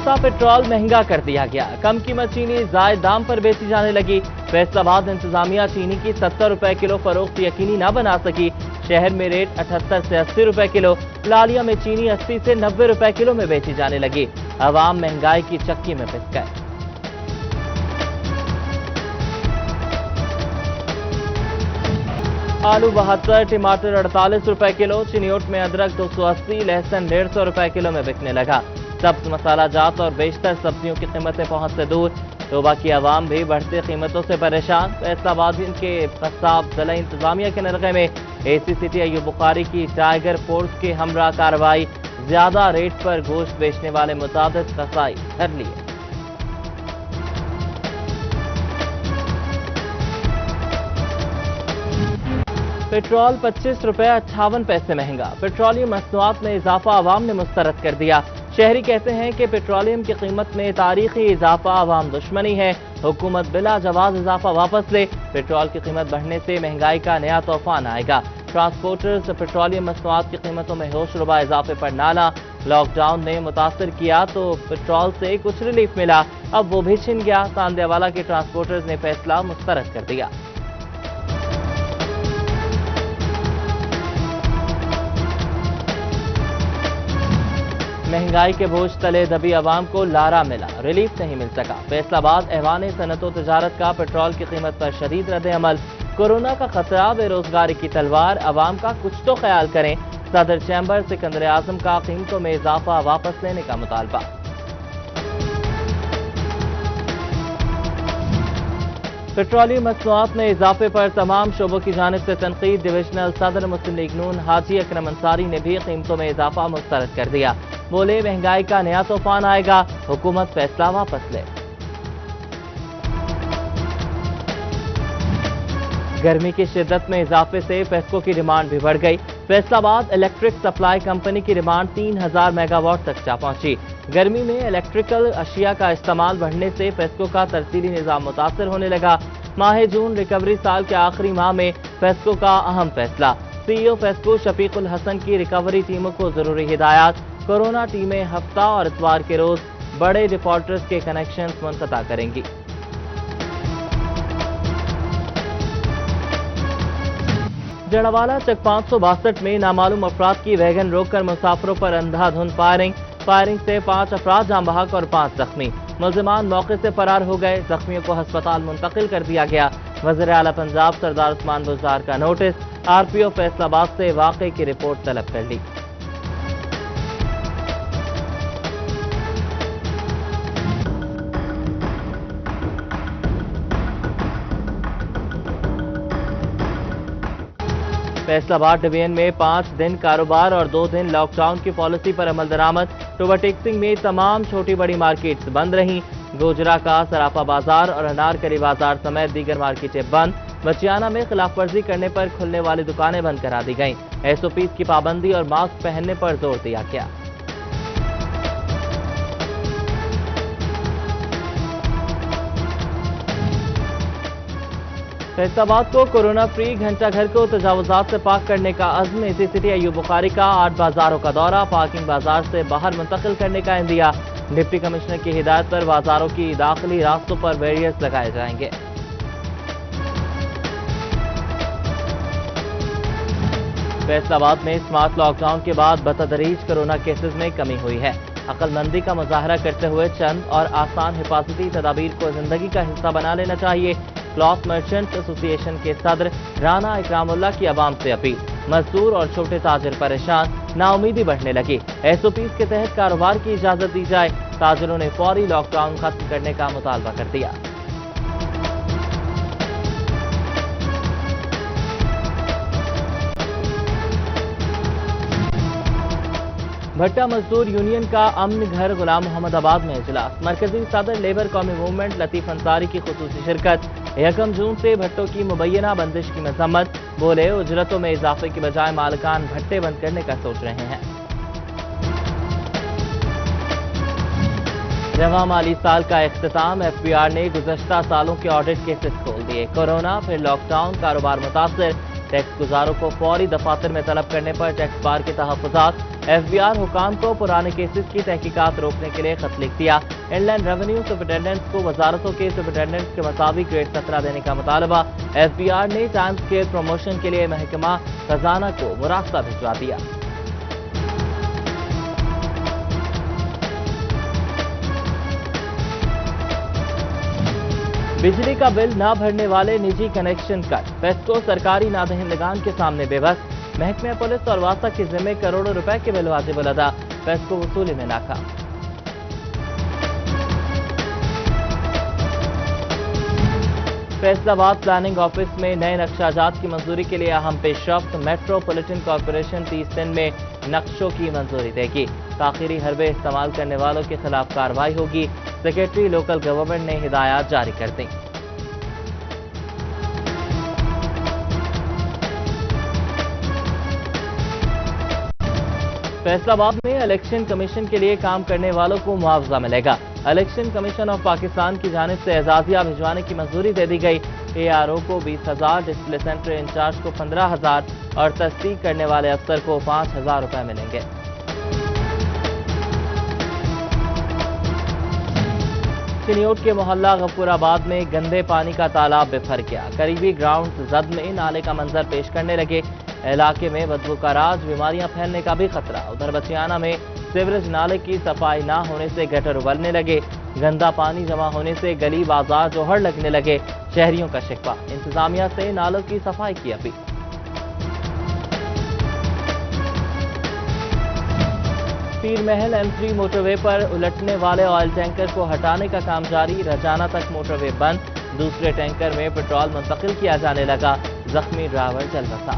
सस्ता पेट्रोल महंगा कर दिया गया। कम कीमत चीनी जायद दाम पर बेची जाने लगी। फैसलाबाद इंतजामिया चीनी की 70 रुपए किलो फरोख्त यकीनी न बना सकी। शहर में रेट 78 से 80 रुपए किलो, लालिया में चीनी 80 से 90 रुपए किलो में बेची जाने लगी। अवाम महंगाई की चक्की में पिस गए। आलू 72, टमाटर 48 रुपए किलो, चिनियोट में अदरक 280, लहसुन 150 रुपए किलो में बिकने लगा। सब्ज मसाला जात और बेशतर सब्जियों की कीमतें पहुंच से दूर। तोबा की आवाम भी बढ़ती कीमतों से परेशान। फैसलाबाद के कस्साब जिला इंतजामिया के नरगे में एसी सिटी अयूब बुखारी की टाइगर फोर्स के हमरा कार्रवाई। ज्यादा रेट पर गोश्त बेचने वाले मुताबिक कसाई धर लिए। पेट्रोल 25 रुपए 58 पैसे महंगा। पेट्रोलियम मसनूआत में इजाफा आवाम ने मुस्तरद कर दिया। शहरी कहते हैं कि पेट्रोलियम की कीमत में तारीखी इजाफा आवाम दुश्मनी है। हुकूमत बिला जवाज इजाफा वापस ले। पेट्रोल की कीमत बढ़ने से महंगाई का नया तूफान आएगा। ट्रांसपोर्टर्स पेट्रोलियम मसनूआत की कीमतों में होशरुबा इजाफे पर नाला। लॉकडाउन ने मुतासर किया तो पेट्रोल से कुछ रिलीफ मिला, अब वो भी छिन गया। तांदेवाला के ट्रांसपोर्टर्स ने फैसला मुस्तरद कर दिया। महंगाई के बोझ तले दबी आवाम को लारा मिला, रिलीफ नहीं मिल सका। फैसलाबाद ऐवान सनअत तजारत का पेट्रोल की कीमत पर शदीद रद्द अमल। कोरोना का खतरा, बेरोजगारी की तलवार, आवाम का कुछ तो ख्याल करें। सदर चैम्बर सिकंदर आजम का कीमतों में इजाफा वापस लेने का मुतालबा। पेट्रोलियम मसनूआत में इजाफे पर तमाम शोबों की जानिब से तनकीद। डिविजनल सदर मुस्लिम लीग नून हाजी अकरम अंसारी ने भी कीमतों में इजाफा मुस्तरद कर दिया। बोले महंगाई का नया तूफान आएगा, हुकूमत फैसला वापस ले। गर्मी की शिद्दत में इजाफे से फेस्को की डिमांड भी बढ़ गई। फैसलाबाद इलेक्ट्रिक सप्लाई कंपनी की डिमांड 3000 मेगावाट तक जा पहुंची। गर्मी में इलेक्ट्रिकल अशिया का इस्तेमाल बढ़ने से फेस्को का तरसीली निजाम मुतासर होने लगा। माह जून रिकवरी साल के आखिरी माह में फेस्को का अहम फैसला। सीईओ फेस्को शफीकुल हसन की रिकवरी टीमों को जरूरी हिदायत। कोरोना टीमें हफ्ता और इतवार के रोज बड़े डिफॉल्टर्स के कनेक्शन मुनक़ता करेंगी। जड़ावाला चक 562 में नामालूम अफराद की वैगन रोककर मुसाफिरों पर अंधाधुंध फायरिंग से 5 अफराद जाम बहक और 5 जख्मी। मुल्जिमान मौके से फरार हो गए। जख्मियों को अस्पताल मुंतकिल कर दिया गया। वज़ीर आला पंजाब सरदार उस्मान बुज़दार का नोटिस। आरपीओ फैसलाबाद से वाक़े की रिपोर्ट तलब कर ली। फैसलाबाद डिवीजन में 5 दिन कारोबार और 2 दिन लॉकडाउन की पॉलिसी पर अमल दरामद। टोबाटेक्सिंग में तमाम छोटी बड़ी मार्केट्स बंद रहीं। गोजरा का सराफा बाजार और अनारकली बाजार समेत दीगर मार्केटें बंद। बचियाना में खिलाफ वर्जी करने पर खुलने वाली दुकानें बंद करा दी गईं। एसओपी की पाबंदी और मास्क पहनने पर जोर दिया गया। फैसलाबाद को कोरोना फ्री घंटा घर को तजावुजात से पाक करने का अज़्म। एसी सिटी अयूब बुखारी का 8 बाजारों का दौरा। पार्किंग बाजार से बाहर मुंतकिल करने का इंदिया। डिप्टी कमिश्नर की हिदायत पर बाजारों की दाखिली रास्तों पर बैरियर्स लगाए जाएंगे। फैसलाबाद में स्मार्ट लॉकडाउन के बाद बतदरीज कोरोना केसेस में कमी हुई है। अक्लमंदी का मुजाहरा करते हुए चंद और आसान हिफाजती तदाबीर को जिंदगी का हिस्सा बना लेना चाहिए। क्लॉथ मर्चेंट्स एसोसिएशन के सदर राना इकरामुल्लाह की आवाम से अपील। मजदूर और छोटे ताजिर परेशान, नाउमीदी बढ़ने लगी। एसओपी के तहत कारोबार की इजाजत दी जाए। ताजिरों ने फौरी लॉकडाउन खत्म करने का मुतालबा कर दिया। भट्टा मजदूर यूनियन का अमन घर गुलाम मोहम्मदाबाद में इजलास। मरकजी सदर लेबर कौमी मूवमेंट लतीफ अंसारी की खुसूसी शिरकत। 1 जून से भट्टों की मुबैना बंदिश की मजम्मत। बोले उजरतों में इजाफे की बजाय मालिकान भट्टे बंद करने का सोच रहे हैं। रवा माली साल का इख्तिताम। एफबीआर ने गुज़श्ता सालों के ऑडिट केसेस खोल दिए। कोरोना फिर लॉकडाउन, कारोबार मुतासर। टैक्स गुजारों को फौरी दफातर में तलब करने पर टैक्स बार के तहफ्फुज़ात। FBI हुकाम को पुराने केसेस की तहकीकात रोकने के लिए खत लिख दिया। इनलैंड रेवेन्यू सुपरिटेंडेंट्स को वजारतों के सुपरिटेंडेंट्स के मुताबिक ग्रेड 17 देने का मुतालबा। FBI ने टाइम स्केल प्रमोशन के लिए महकमा खजाना को मुरास्ता भिजवा दिया। बिजली का बिल ना भरने वाले निजी कनेक्शन कट। फेस्को सरकारी नादहिंदगान के सामने बेबस। महकमे पुलिस और वासा के जिम्मे करोड़ों रुपए के बिल वाजिब अदा। फेस्को वसूली में नाकाम। फैसलाबाद प्लानिंग ऑफिस में नए नक्शाजात की मंजूरी के लिए अहम पेशरफ्त। मेट्रोपॉलिटन कॉरपोरेशन 30 दिन में नक्शों की मंजूरी देगी। ताखीरी हरबे इस्तेमाल करने वालों के खिलाफ कार्रवाई होगी। सेक्रेटरी लोकल गवर्नमेंट ने हिदायत जारी कर दी। फैसलाबाद में इलेक्शन कमीशन के लिए काम करने वालों को मुआवजा मिलेगा। इलेक्शन कमीशन ऑफ पाकिस्तान की जानिब से एजाजिया भिजवाने की मंजूरी दे दी गई। ARO को 20,000, डिस्प्ले सेंटर इंचार्ज को 15,000 और तस्दीक करने वाले अफसर को 5,000 रुपए मिलेंगे। चिनियोट के मोहल्ला गफूराबाद में गंदे पानी का तालाब बिफर गया। करीबी ग्राउंड जद में नाले का मंजर पेश करने लगे। इलाके में बदबू का राज, बीमारियां फैलने का भी खतरा। उधर बचियाना में सीवरेज नाले की सफाई ना होने से गटर उबलने लगे। गंदा पानी जमा होने से गली बाजार जोहर लगने लगे। शहरियों का शिकवा। इंतजामिया से नालों की सफाई की अपील। पीर महल M3 मोटरवे पर उलटने वाले ऑयल टैंकर को हटाने का काम जारी। रजाना तक मोटरवे बंद। दूसरे टैंकर में पेट्रोल मुंतकिल किया जाने लगा। जख्मी ड्राइवर जल बसा।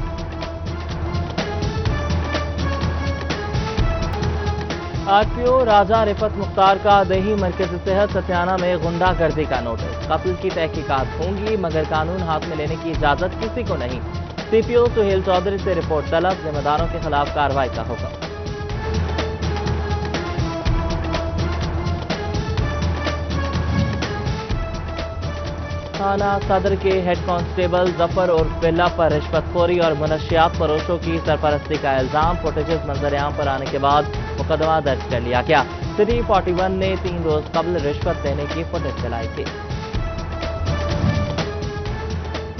RPO राजा रिफत मुख्तार का दही मरकज सेहत सत्याना में गुंडागर्दी का नोटिस। कत्ल की तहकीकात होंगी मगर कानून हाथ में लेने की इजाजत किसी को नहीं। CPO सुहेल चौधरी से रिपोर्ट तलब। जिम्मेदारों के खिलाफ कार्रवाई का हुक्म। थाना सदर के हेड कांस्टेबल जफर उर्फ बिल्ला पर रिश्वतखोरी और मुनशियात फरोशों की सरपरस्ती का इल्जाम। फुटेजेस मंजर-ए-आम पर आने के बाद मुकदमा दर्ज कर लिया गया। सिटी 41 ने 3 रोज कबल रिश्वत लेने की फुटेज चलाई थी।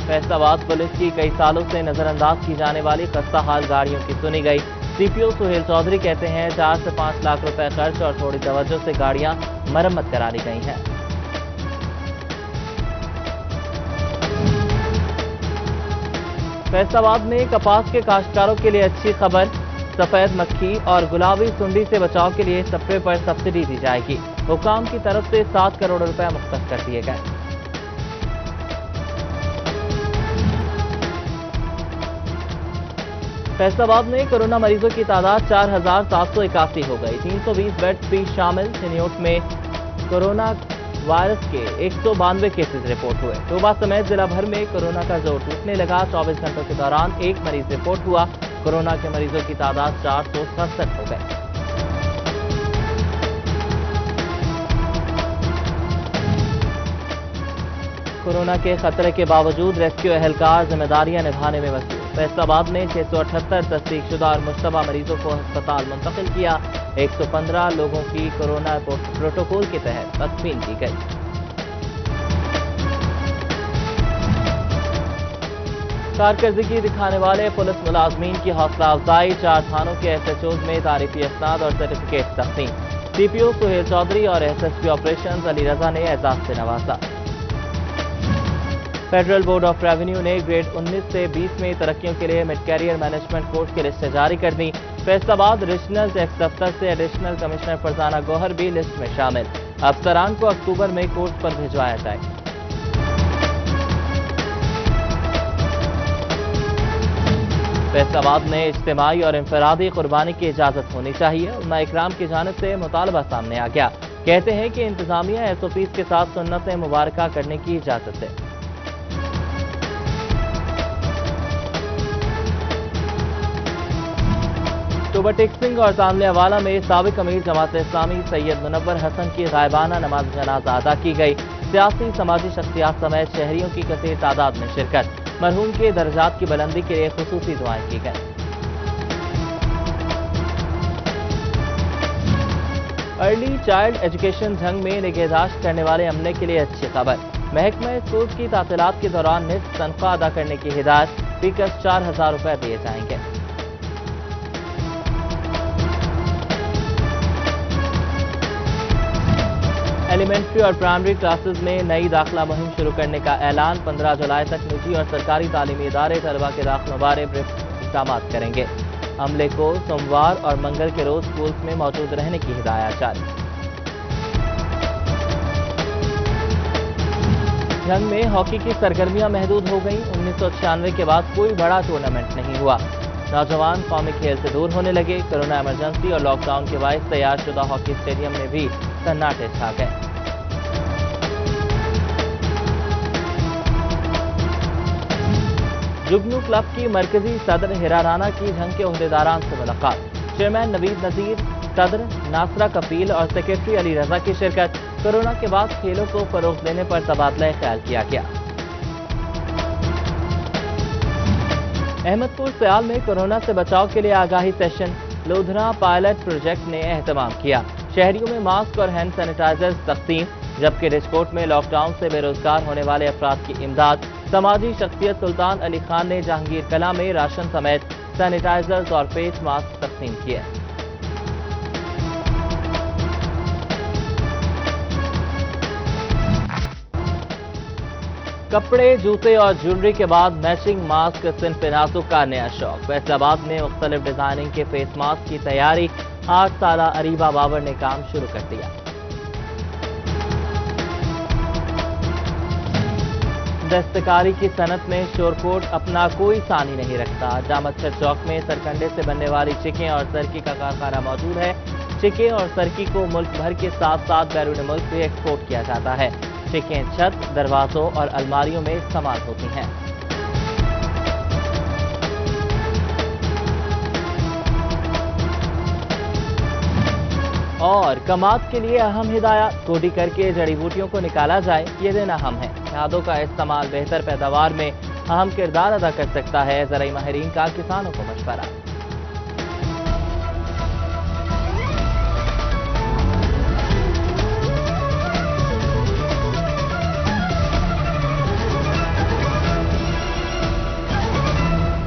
फैसलाबाद पुलिस की कई सालों से नजरअंदाज की जाने वाली खस्ता हाल गाड़ियों की सुनी गई। CPO सुहेल चौधरी कहते हैं 4 से 5 लाख रुपए खर्च और थोड़ी तवज्जो से गाड़ियां मरम्मत करा ली गई हैं। फैसलाबाद में कपास के काश्तकारों के लिए अच्छी खबर। सफेद मक्खी और गुलाबी सुंडी से बचाव के लिए स्प्रे पर सब्सिडी दी जाएगी। हुकाम की तरफ से 7 करोड़ रुपए मुख्तस कर दिए गए। फैसलाबाद में कोरोना मरीजों की तादाद 4,781 हो गई। 320 बेड्स भी शामिल। चिनियोट में कोरोना वायरस के 192 केसेस रिपोर्ट हुए। टोबा समेत जिला भर में कोरोना का जोर टूटने लगा। 24 घंटों के दौरान 1 मरीज रिपोर्ट हुआ। कोरोना के मरीजों की तादाद 467 हो गई। कोरोना के खतरे के बावजूद रेस्क्यू एहलकार जिम्मेदारियां निभाने में मसरूफ। फैसलाबाद में 678 तस्दीकशुदा और मुश्तबा मरीजों को अस्पताल मुंतकिल किया। 115 लोगों की कोरोना प्रोटोकॉल के तहत तस्मीन की गई। कारकर्दगी दिखाने वाले पुलिस मुलाजमीन की हौसला अफजाई। 4 थानों के SHOs में तारीफी असनाद और सर्टिफिकेट तकसीम। CPO सुहेल चौधरी और SSP ऑपरेशन अली रजा ने एजाज से नवाजा। फेडरल बोर्ड ऑफ रेवेन्यू ने ग्रेड 19 से 20 में तरक्कियों के लिए मिड कैरियर मैनेजमेंट कोर्स की लिस्ट जारी कर दी। फैसलाबाद रीजनल टैक्स दफ्तर से एडिशनल कमिश्नर फरजाना गौहर भी लिस्ट में शामिल। अफसरान को अक्टूबर में कोर्स पर भिजवाया जाए। फैसलाबाद में इज्तिमाई और इंफरादी कुर्बानी की इजाजत होनी चाहिए। उम्मा इकराम की जानिब से मुतालबा सामने आ गया। कहते हैं कि इंतजामिया SOPs के साथ सुन्नत मुबारका करने की इजाजत है। टोबा टेक्सिंग और तांदलियावाला में साबिक अमीर जमात इस्लामी सैयद मुनव्वर हसन की गायबाना नमाज जनाजा अदा की गई। सियासी समाजी शख्सियात समेत शहरियों की कसीर तादाद में शिरकत। मरहूम के दर्जात की बुलंदी के लिए खुसूसी दुआएं की गई। अर्ली चाइल्ड एजुकेशन झंग में निगहदाश्त करने वाले अमले के लिए अच्छी खबर। महकमा स्कूल की तातीलात के दौरान निस्फ तनख्वाह अदा करने की हिदायत। फीकस 4000 रुपए दिए जाएंगे। एलिमेंट्री और प्राइमरी क्लासेस में नई दाखिला मुहिम शुरू करने का ऐलान। 15 जुलाई तक निजी और सरकारी तालीमी इदारे तलबा के दाखिलों बारे इक़दाम करेंगे। अमले को सोमवार और मंगल के रोज स्कूल्स में मौजूद रहने की हिदायत जारी। जंग में हॉकी की सरगर्मियां महदूद हो गईं। 1996 के बाद कोई बड़ा टूर्नामेंट नहीं हुआ। नौजवान कौमी खेल से दूर होने लगे। कोरोना इमरजेंसी और लॉकडाउन के बायस तैयार शुदा हॉकी स्टेडियम में भी सन्नाटे छा गए। जुगनू क्लब की मरकजी सदर हिरा राना की जंग के ओहदेदारान से मुलाकात। चेयरमैन नवीद नजीर, सदर नासरा कफील और सेक्रेटरी अली रजा की शिरकत। कोरोना के बाद खेलों को फरोग देने पर तबादला ख्याल किया गया। अहमदपुर सयाल में कोरोना से बचाव के लिए आगाही सेशन। लोधरा पायलट प्रोजेक्ट ने एहतमाम किया। शहरियों में मास्क और हैंड सैनिटाइजर तकसीम, जबकि रिजकोट में लॉकडाउन से बेरोजगार होने वाले अफराद की इमदाद। समाजी शख्सियत सुल्तान अली खान ने जहांगीर कला में राशन समेत सैनिटाइजर्स और फेस मास्क तकसीम किए। कपड़े, जूते और ज्वेलरी के बाद मैचिंग मास्क सिन्फ नाजुक का नया शौक। फैसलाबाद में मुख्तलिफ डिजाइनिंग के फेस मास्क की तैयारी 8 साला अरीबा बाबर ने काम शुरू कर दिया। दस्तकारी की सनत में शोरकोट अपना कोई सानी नहीं रखता। जामच्छर चौक में सरकंडे से बनने वाली चिकें और सरकी का कारखाना मौजूद है। चिकें और सरकी को मुल्क भर के साथ साथ बैरून मुल्क भी एक्सपोर्ट किया जाता है। चिकें छत, दरवाजों और अलमारियों में इस्तेमाल होती हैं। और कमात के लिए अहम हिदायत। गोडी करके जड़ी बूटियों को निकाला जाए, ये दिन अहम है। खादों का इस्तेमाल बेहतर पैदावार में अहम किरदार अदा कर सकता है। ज़राई माहिरीन का किसानों को मशवरा।